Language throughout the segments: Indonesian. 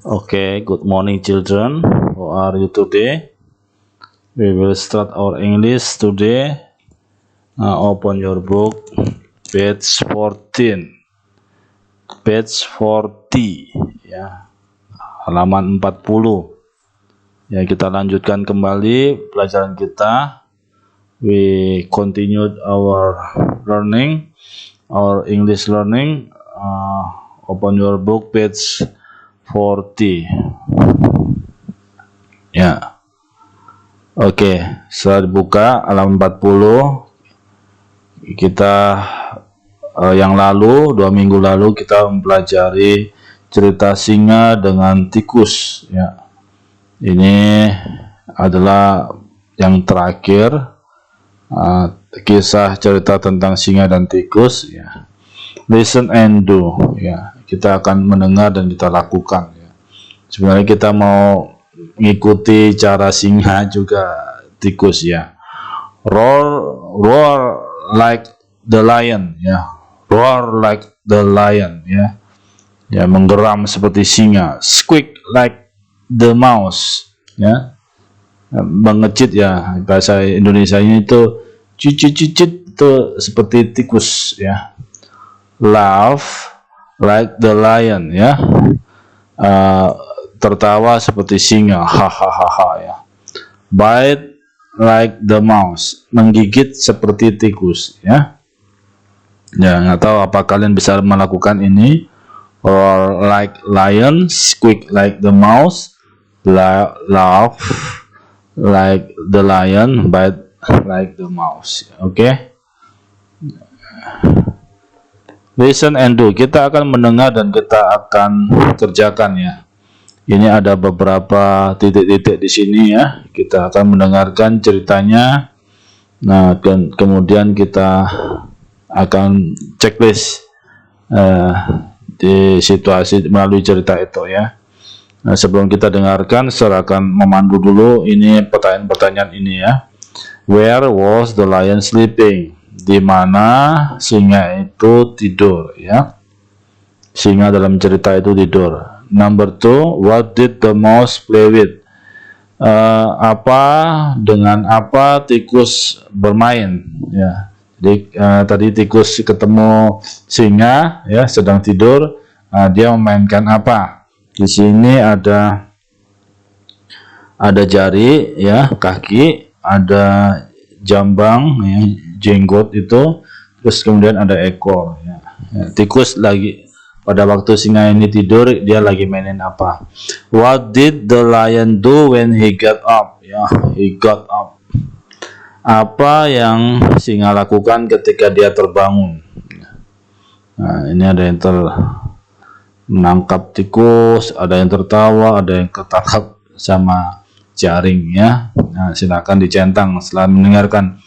Okay, good morning, children. How are you today? We will start our English today. Open your book, page 14. Page 40, ya, halaman 40. Ya, kita lanjutkan kembali pelajaran kita. We continued our learning, our English learning. Open your book, page 40. Ya. Oke, setelah dibuka halaman 40, kita yang lalu 2 minggu lalu kita mempelajari cerita singa dengan tikus, ya. Ini adalah yang terakhir, kisah cerita tentang singa dan tikus, ya. Listen and do, ya. Kita akan mendengar dan kita lakukan, ya. Sebenarnya kita mau mengikuti cara singa juga tikus, ya. Roar like the lion, ya. Roar like the lion, ya. Ya, menggeram seperti singa. Squeak like the mouse, ya. Mengecit, ya. Bahasa Indonesianya itu cicit-cicit itu seperti tikus, ya. Laugh like the lion, ya. Tertawa seperti singa, hahaha, ya. Bite like the mouse, menggigit seperti tikus, ya. Ya, nggak tahu apa kalian bisa melakukan ini. Or like lion, squeak like the mouse, laugh like the lion, bite like the mouse. Oke. Listen and do. Kita akan mendengar dan kita akan kerjakan, ya. Ini ada beberapa titik-titik di sini, ya. Kita akan mendengarkan ceritanya. Nah, kemudian kita akan checklist di situasi melalui cerita itu, ya. Nah, sebelum kita dengarkan, saya akan memandu dulu ini pertanyaan-pertanyaan ini, ya. Where was the lion sleeping? Di mana singa itu tidur, ya. Singa dalam cerita itu tidur. Number 2, what did the mouse play with? Dengan apa tikus bermain, ya. Jadi tadi tikus ketemu singa, ya, sedang tidur. Dia memainkan apa? Di sini ada jari, ya, kaki, ada jambang, ya, jenggot itu, terus kemudian ada ekor, ya. Ya, tikus lagi pada waktu singa ini tidur, dia lagi mainin apa? What did the lion do when he got up? Ya, he got up. Apa yang singa lakukan ketika dia terbangun? Nah, ini ada yang menangkap tikus, ada yang tertawa, ada yang ketangkap sama jaring, ya. Nah, silakan dicentang setelah mendengarkan.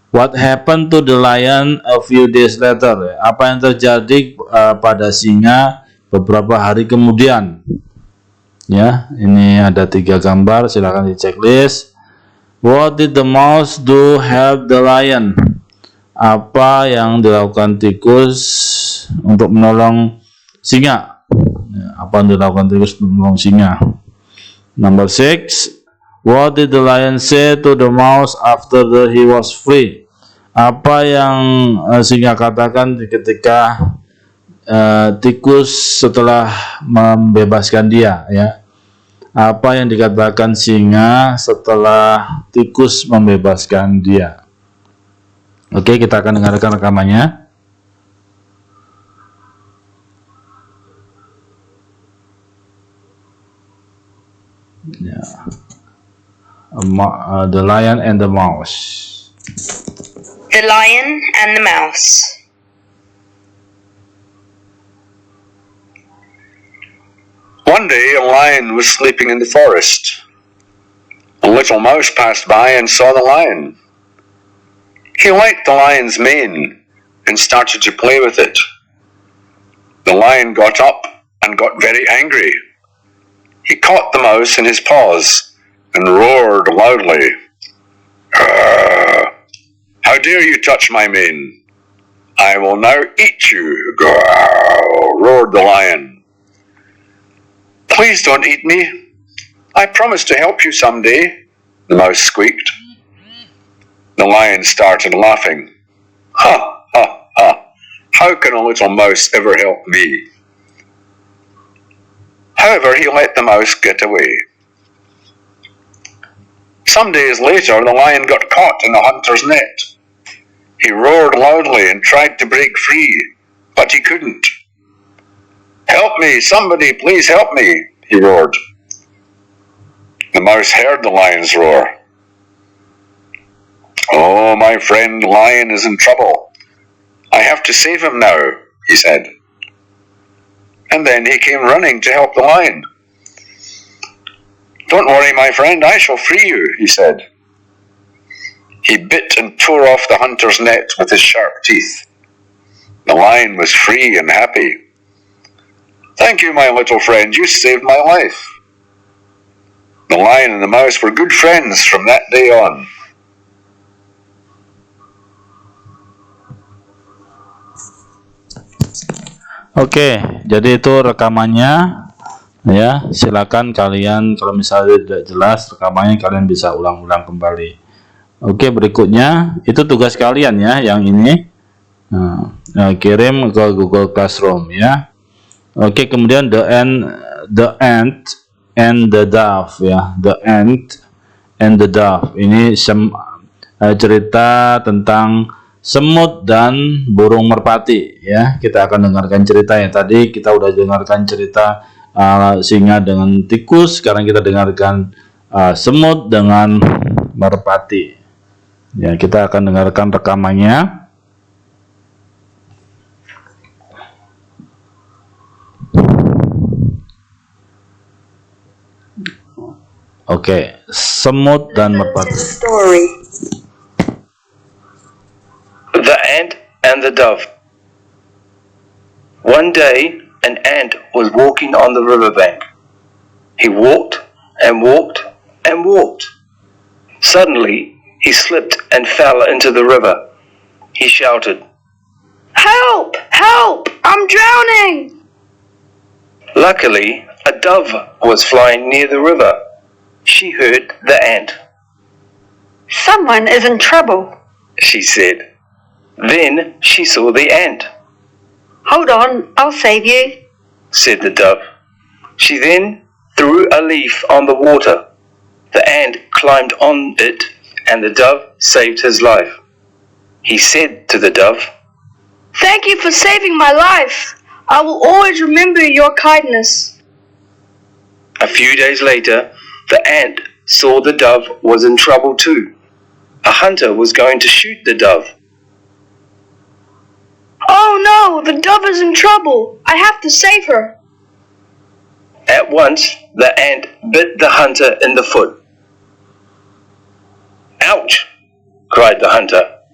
What happened to the lion a few days later? Apa yang terjadi pada singa beberapa hari kemudian? Ya, ini ada 3 gambar, silakan di checklist. What did the mouse do help the lion? Apa yang dilakukan tikus untuk menolong singa? Ya, apa yang dilakukan tikus untuk menolong singa? Number 6. What did the lion say to the mouse after he was free? Apa yang singa katakan ketika tikus setelah membebaskan dia, ya. Apa yang dikatakan singa setelah tikus membebaskan dia? Oke, kita akan dengarkan rekamannya. Ya. The Lion and the Mouse. The Lion and the Mouse. One day a lion was sleeping in the forest. A little mouse passed by and saw the lion. He liked the lion's mane and started to play with it. The lion got up and got very angry. He caught the mouse in his paws and roared loudly. How dare you touch my mane? I will now eat you, roared the lion. Please don't eat me. I promise to help you someday, the mouse squeaked. The lion started laughing. Ha, ha, ha. How can a little mouse ever help me? However, he let the mouse get away. Some days later, the lion got caught in the hunter's net. He roared loudly and tried to break free, but he couldn't. Help me, somebody, please help me, he roared. The mouse heard the lion's roar. Oh, my friend Lion is in trouble. I have to save him now, he said. And then he came running to help the lion. Don't worry, my friend, I shall free you, he said. He bit and tore off the hunter's net with his sharp teeth. The lion was free and happy. Thank you, my little friend, you saved my life. The lion and the mouse were good friends from that day on. Oke, jadi itu rekamannya ya. Silakan kalian kalau misalnya tidak jelas rekamannya kalian bisa ulang-ulang kembali. Oke, berikutnya itu tugas kalian ya, yang ini. Nah, kirim ke Google Classroom ya. Oke, kemudian the ant and the dove ya. The ant and the dove. Ini cerita tentang semut dan burung merpati ya. Kita akan dengarkan ceritanya. Tadi kita udah dengarkan cerita singa dengan tikus. Sekarang kita dengarkan semut dengan merpati ya. Kita akan dengarkan rekamannya. Oke, semut dan merpati. Story. The Ant and the Dove. One day, an ant was walking on the riverbank. He walked and walked and walked. Suddenly, he slipped and fell into the river. He shouted, Help! Help! I'm drowning! Luckily, a dove was flying near the river. She heard the ant. Someone is in trouble. She said. Then she saw the ant, Hold on, I'll save you. said the dove. She then threw a leaf on the water. The ant climbed on it, and the dove saved his life. He said to the dove, Thank you for saving my life. I will always remember your kindness. A few days later, the ant saw the dove was in trouble too. A hunter was going to shoot the dove. Oh no, the dove is in trouble. I have to save her. At once, the ant bit the hunter in the foot. Ouch! Cried the hunter.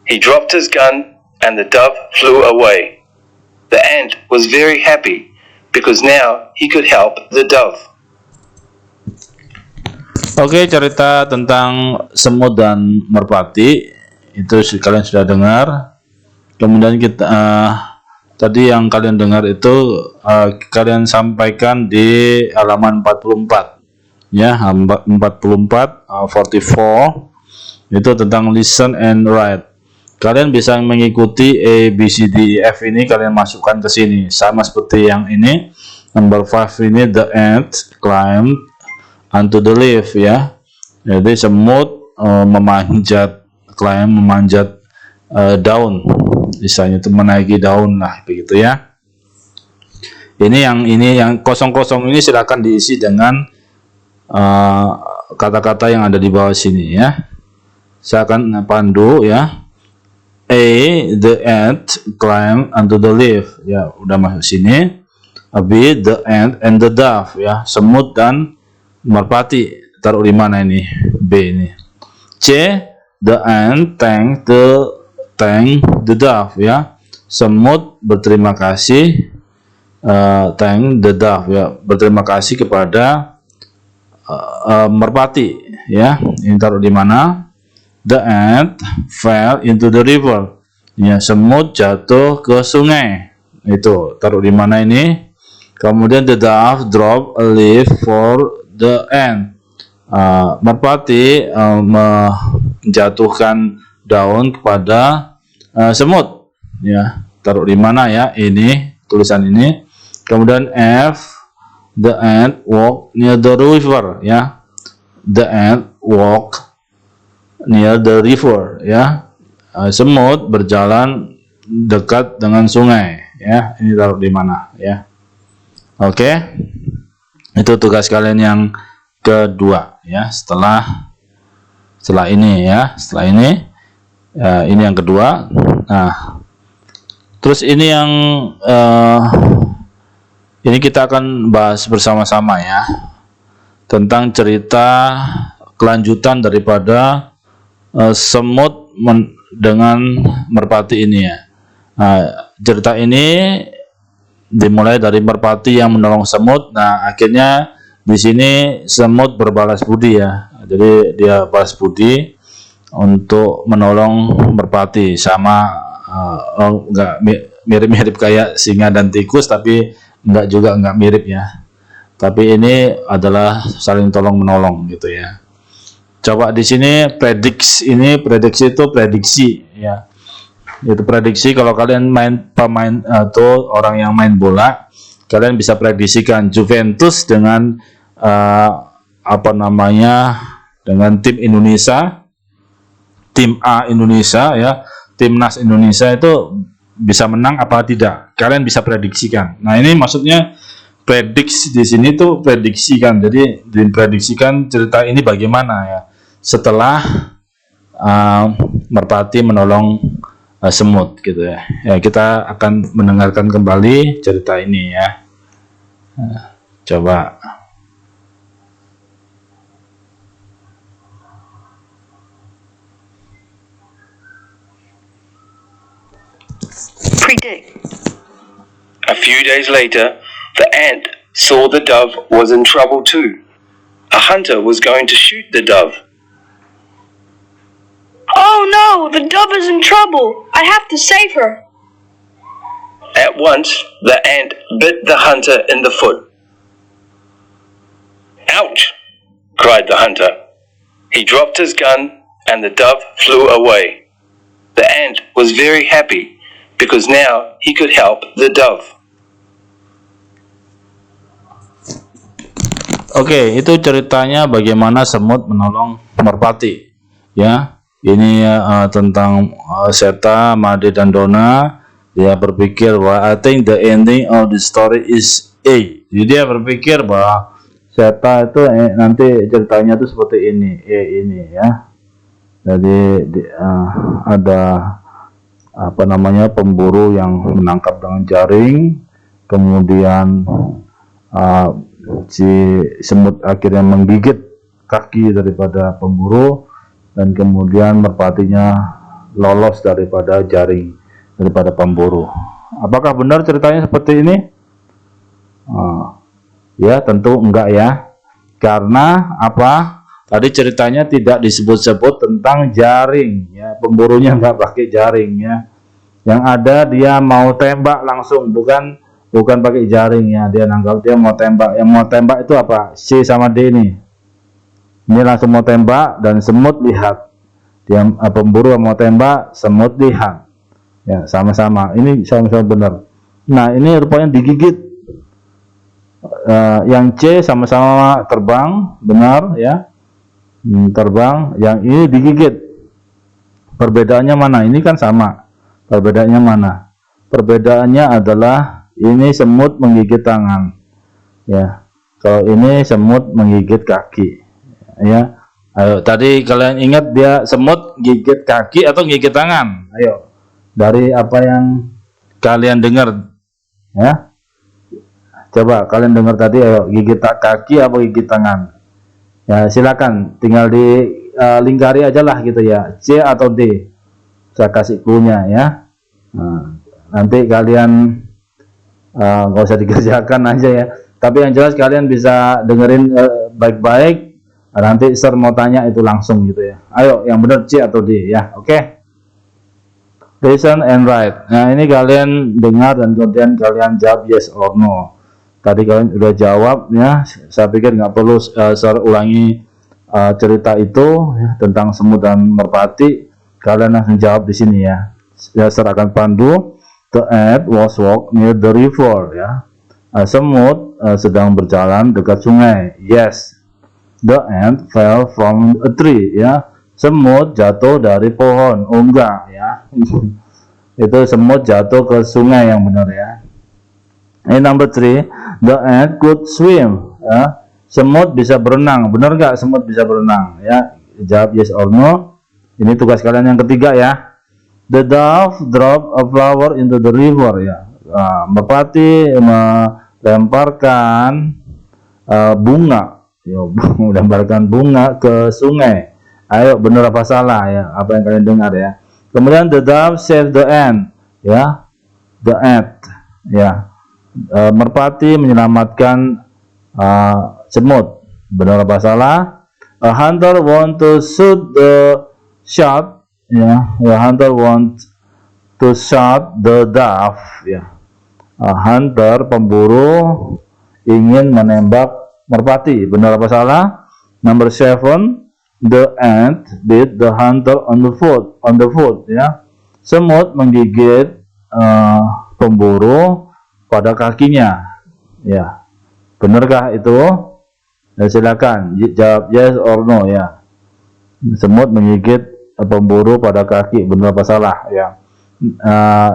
He dropped his gun and the dove flew away. The ant was very happy because now he could help the dove. Oke, cerita tentang semut dan merpati itu kalian sudah dengar. Kemudian kita tadi yang kalian dengar itu kalian sampaikan di halaman 44 ya, 44 44 itu tentang listen and write. Kalian bisa mengikuti A, B, C, D, E, F ini kalian masukkan ke sini sama seperti yang ini. Number 5 ini the ant climbed onto the leaf ya. Jadi semut memanjat daun, misalnya itu menaiki daun lah begitu ya. Ini yang kosong-kosong ini silakan diisi dengan kata-kata yang ada di bawah sini ya. Saya akan pandu ya. A, the ant climbed onto the leaf ya, udah masuk sini. B, the ant and the dove ya, semut dan merpati. Taruh di mana ini? B ini. C, the ant thanked the dove ya, semut berterima kasih, thank the dove ya, berterima kasih kepada merpati ya. Ini taruh di mana? The ant fell into the river ya, semut jatuh ke sungai. Itu taruh di mana ini? Kemudian the dove drop a leaf for the ant. Merpati menjatuhkan daun kepada semut. Ya, taruh di mana ya? Ini tulisan ini. Kemudian F, the ant walk near the river. Ya, the ant walk near the river. Ya, semut berjalan dekat dengan sungai. Ya, ini taruh di mana? Ya, oke. Itu tugas kalian yang kedua ya, setelah ini ya, setelah ini ini yang kedua. Nah, terus ini yang ini kita akan bahas bersama-sama ya, tentang cerita kelanjutan daripada semut dengan merpati ini ya. Nah, cerita ini dimulai dari merpati yang menolong semut. Nah, akhirnya di sini semut berbalas budi ya. Jadi dia balas budi untuk menolong merpati, sama enggak mirip-mirip kayak singa dan tikus, tapi enggak mirip ya. Tapi ini adalah saling tolong menolong gitu ya. Coba di sini prediksi itu prediksi ya. Itu prediksi, kalau kalian pemain atau orang yang main bola, kalian bisa prediksikan Juventus dengan dengan tim Indonesia, tim A Indonesia ya, timnas Indonesia itu bisa menang apa tidak, kalian bisa prediksikan. Nah, ini maksudnya prediksi di sini tuh prediksikan. Jadi diprediksikan cerita ini bagaimana ya setelah merpati menolong semut gitu ya. Ya, kita akan mendengarkan kembali cerita ini ya. Coba. Predict. A few days later, the ant saw the dove was in trouble too. A hunter was going to shoot the dove. Oh no, the dove is in trouble. I have to save her. At once, the ant bit the hunter in the foot. Ouch! Cried the hunter. He dropped his gun and the dove flew away. The ant was very happy because now he could help the dove. Oke, itu ceritanya bagaimana semut menolong merpati ya. Ini tentang Seta, Made dan Dona. Dia berpikir bahwa I think the ending of the story is A. Jadi dia berpikir bahwa Seta itu nanti ceritanya itu seperti ini, ini ya. Jadi ada pemburu yang menangkap dengan jaring, kemudian si semut akhirnya menggigit kaki daripada pemburu, dan kemudian merpatinya lolos daripada jaring daripada pemburu. Apakah benar ceritanya seperti ini? Ya, tentu enggak ya. Karena apa? Tadi ceritanya tidak disebut-sebut tentang jaring ya, pemburunya enggak pakai jaring ya. Yang ada dia mau tembak langsung, bukan pakai jaring ya. Dia nangkap, dia mau tembak. Yang mau tembak itu apa? C sama D ini. Ini langsung mau tembak dan semut lihat. Dia pemburu mau tembak, semut lihat. Ya, sama-sama. Ini sama-sama benar. Nah, ini rupanya digigit. Yang C sama-sama terbang, benar ya. Terbang, yang ini digigit. Perbedaannya mana? Ini kan sama. Perbedaannya mana? Perbedaannya adalah ini semut menggigit tangan. Ya. Kalau ini semut menggigit kaki. Ya. Ayo, tadi kalian ingat dia semut gigit kaki atau gigit tangan? Ayo. Dari apa yang kalian dengar ya. Coba kalian dengar tadi, ayo, gigit kaki atau gigit tangan? Ya, silakan tinggal di lingkari aja lah gitu ya. C atau D. Saya kasih clue-nya ya. Nah, nanti kalian nggak usah dikerjakan aja ya. Tapi yang jelas kalian bisa dengerin baik-baik. Nanti Sir mau tanya itu langsung gitu ya. Ayo, yang benar C atau D ya. Oke. Listen and write. Nah, ini kalian dengar dan kemudian kalian jawab yes or no. Tadi kalian udah jawab ya. Saya pikir nggak perlu saya ulangi cerita itu ya, tentang semut dan merpati. Kalian langsung jawab di sini ya. Saya akan pandu. The ant was walk near the river ya. Semut sedang berjalan dekat sungai. Yes. The ant fell from a tree ya. Semut jatuh dari pohon. Oh enggak ya. Itu semut jatuh ke sungai yang benar ya. Ini number 3, the ant could swim ya. Semut bisa berenang. Benar nggak semut bisa berenang ya? Jawab yes or no. Ini tugas kalian yang ketiga ya. The dove drop a flower into the river ya. Merpati melemparkan bunga ya, melemparkan bunga ke sungai. Ayo, benar apa salah ya? Apa yang kalian dengar ya? Kemudian the dove saved the ant ya. The ant ya. Merpati menyelamatkan semut. Benar apa salah? A hunter want to shoot the shot ya. A hunter want to shot the dove ya. A hunter pemburu ingin menembak merpati. Benar apa salah? Number 7, the ant bit the hunter on the foot ya. Semut menggigit pemburu pada kakinya ya. Benarkah itu? Ya, silakan jawab yes or no ya. Semut menggigit pemburu pada kaki, benar apa salah ya.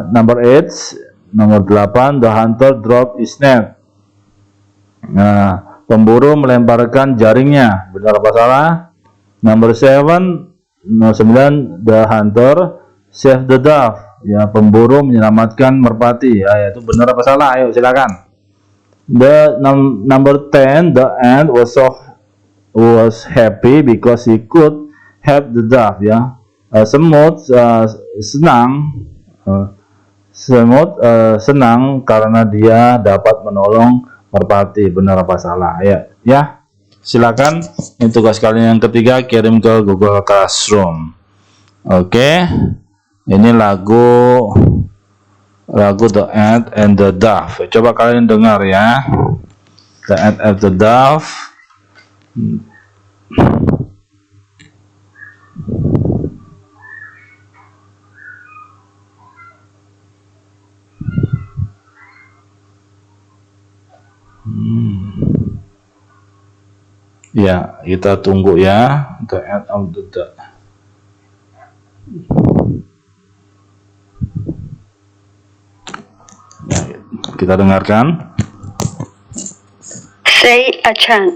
Number 8, nomor 8, the hunter drop his net. Pemburu melemparkan jaringnya, benar apa salah? Number 9, the hunter save the dove ya. Pemburu menyelamatkan merpati ya. Itu benar apa salah? Ayo silakan. The number 10, the ant was happy because he could help the dove ya. Semut senang karena dia dapat menolong merpati. Benar apa salah? Ya, silakan. Ini tugas kalian yang ketiga, kirim ke Google Classroom. Oke. Ini lagu The Ant and the Dove. Coba kalian dengar ya. The Ant and the Dove. Ya, kita tunggu ya. The Ant of the Dove. Kita dengarkan. Say a chant.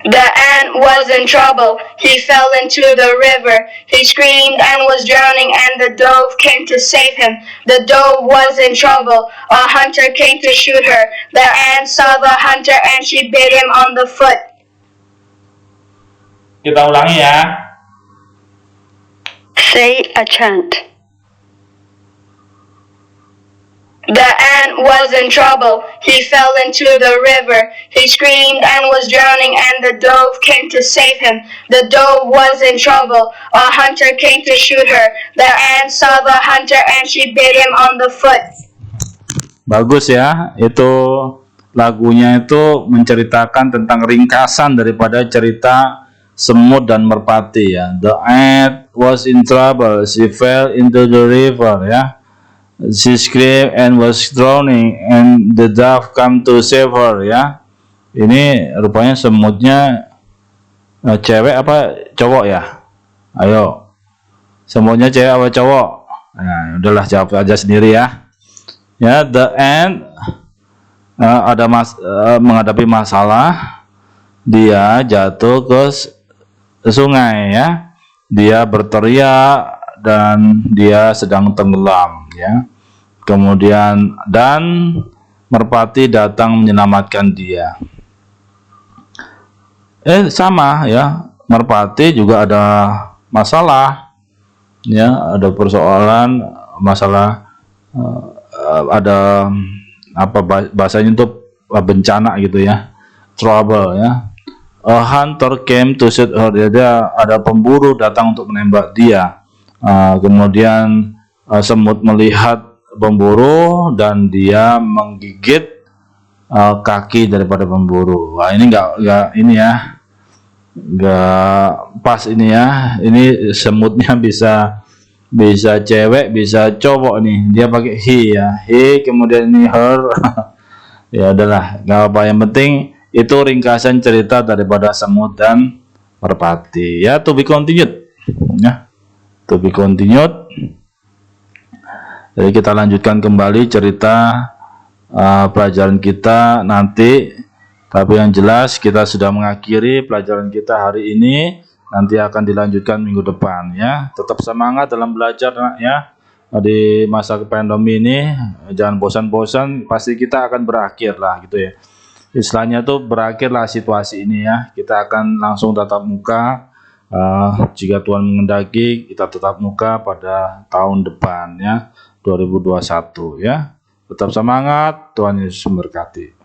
The ant was in trouble. He fell into the river. He screamed and was drowning, and the dove came to save him. The dove was in trouble. A hunter came to shoot her. The ant saw the hunter and she bit him on the foot. Kita ulangi ya. Say a chant. The ant was in trouble. He fell into the river. He screamed and was drowning, and the dove came to save him. The dove was in trouble. A hunter came to shoot her. The ant saw the hunter and she bit him on the foot. Bagus ya. Itu lagunya itu menceritakan tentang ringkasan daripada cerita semut dan merpati ya. The ant was in trouble. She fell into the river ya. She screamed and was drowning, and the dove come to save her ya. Ini rupanya semutnya cewek apa cowok ya? Ayo, semutnya cewek apa cowok? Nah, udahlah jawab aja sendiri ya. Ya, the ant menghadapi masalah, dia jatuh ke sungai ya. Dia berteriak dan dia sedang tenggelam ya. Kemudian dan merpati datang menyelamatkan dia. Sama ya, merpati juga ada masalah ya, ada persoalan, masalah, ada apa bahasanya itu bencana gitu ya, trouble ya. A hunter came to shoot her. Jadi ada pemburu datang untuk menembak dia. Kemudian semut melihat pemburu dan dia menggigit kaki daripada pemburu. Wah, ini nggak ini ya, nggak pas ini ya. Ini semutnya bisa cewek, bisa cowok nih. Dia pakai he ya, he, kemudian ini her. Ya adalah, nggak apa. Yang penting itu ringkasan cerita daripada semut dan merpati. Ya, to be continued. Ya, to be continued. Jadi kita lanjutkan kembali cerita pelajaran kita nanti. Tapi yang jelas kita sudah mengakhiri pelajaran kita hari ini. Nanti akan dilanjutkan minggu depan ya. Tetap semangat dalam belajar nak ya. Di masa pandemi ini jangan bosan-bosan. Pasti kita akan berakhir lah gitu ya. Istilahnya tuh berakhirlah situasi ini ya. Kita akan langsung tatap muka. Jika Tuhan mengendaki kita tetap muka pada tahun depan ya, 2021 ya. Tetap semangat, Tuhan Yesus memberkati.